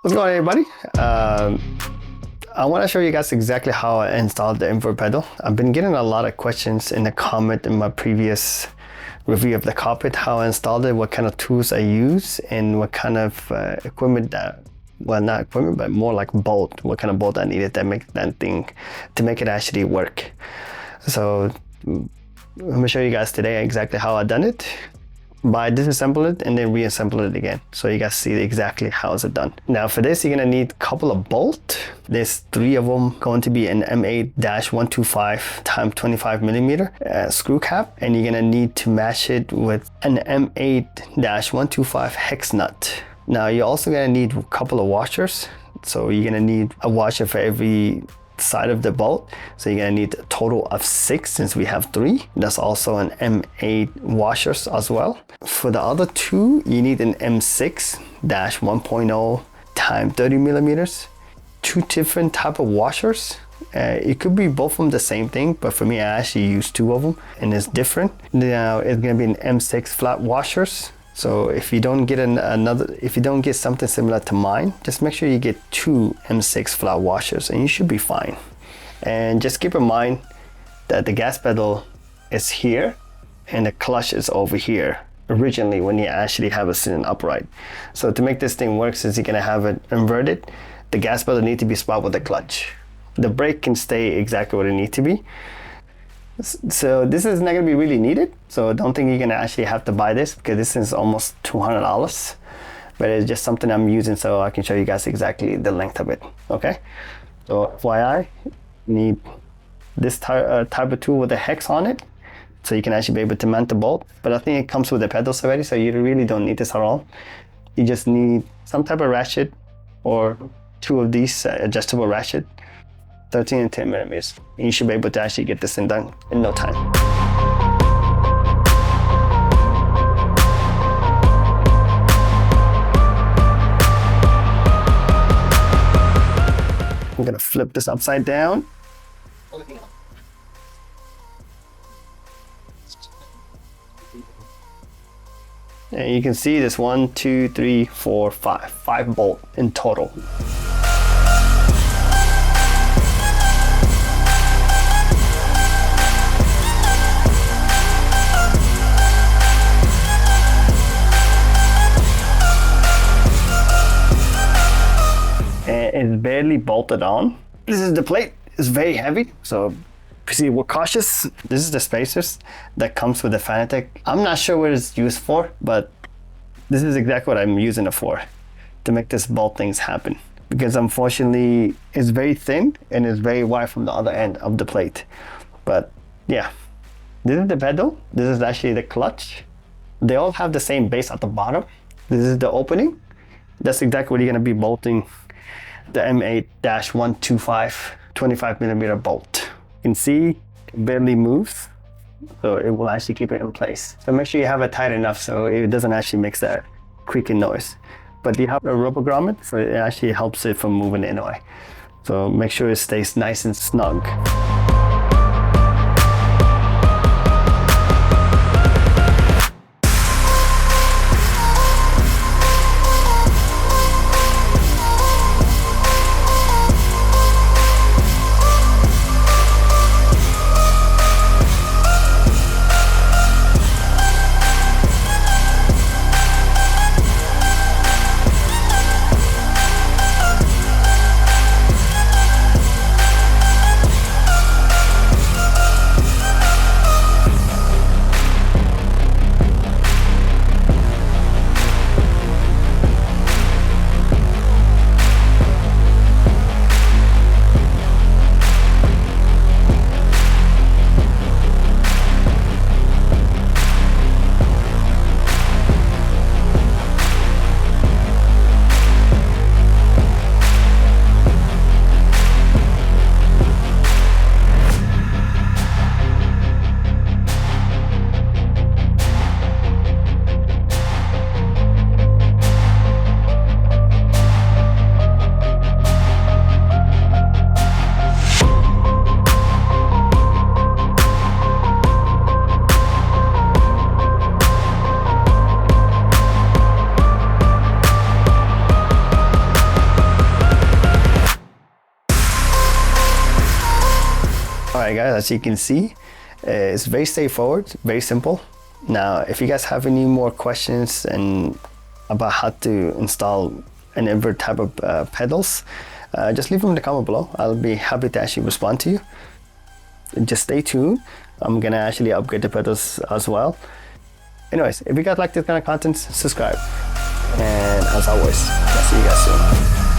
What's going on, everybody? I want to show you guys exactly how I installed the Invert pedal. I've been getting a lot of questions in the comment in my previous review of the cockpit, how I installed it, what kind of tools I use, and what kind of equipment that, well, not equipment, but more like bolt, what kind of bolt I needed to make that thing, to make it actually work. So I'm gonna show you guys today exactly how I done it. By disassemble it and then reassemble it again, so you guys see exactly how is it done. Now for this, you're gonna need a couple of bolts. There's 3 of them, going to be an M8-125 x 25 millimeter screw cap, and you're gonna need to match it with an M8-125 hex nut. Now you're also gonna need a couple of washers, so you're gonna need a washer for every side of the bolt, so you're gonna need a total of 6 since we have 3. That's also an M8 washers as well. For the other 2, you need an M6-1.0 x 30 millimeters. 2 different type of washers. It could be both of them the same thing, but for me I actually use 2 of them and it's different. Now it's gonna be an M6 flat washers. So if you don't get if you don't get something similar to mine, just make sure you get 2 M6 flat washers and you should be fine. And just keep in mind that the gas pedal is here and the clutch is over here originally when you actually have it sitting upright. So to make this thing work, since you're gonna have it inverted, the gas pedal needs to be spot with the clutch. The brake can stay exactly what it needs to be. So this is not going to be really needed, so don't think you're going to actually have to buy this, because this is almost $200, but it's just something I'm using so I can show you guys exactly the length of it. Okay, so FYI, you need this type of tool with a hex on it, so you can actually be able to mount the bolt, but I think it comes with the pedals already, so you really don't need this at all. You just need some type of ratchet or 2 of these adjustable ratchet, 13 and 10 millimeters. And you should be able to actually get this thing done in no time. I'm gonna flip this upside down. And you can see this 1, 2, 3, 4, 5 bolts in total. It's barely bolted on. This is the plate. It's very heavy, so see, we're cautious. This is the spacers that comes with the Fanatec. I'm not sure what it's used for, but this is exactly what I'm using it for, to make this bolt things happen. Because unfortunately, it's very thin and it's very wide from the other end of the plate. But yeah, this is the pedal. This is actually the clutch. They all have the same base at the bottom. This is the opening. That's exactly what you're gonna be bolting the M8-125 25 millimeter bolt. You can see it barely moves, so it will actually keep it in place. So make sure you have it tight enough so it doesn't actually make that creaking noise. But you have a rubber grommet, so it actually helps it from moving anyway. So make sure it stays nice and snug. Alright guys, as you can see, it's very straightforward, very simple. Now, if you guys have any more questions and about how to install an invert type of pedals, just leave them in the comment below. I'll be happy to actually respond to you. Just stay tuned. I'm gonna actually upgrade the pedals as well. Anyways, if you guys like this kind of content, subscribe. And as always, I'll see you guys soon.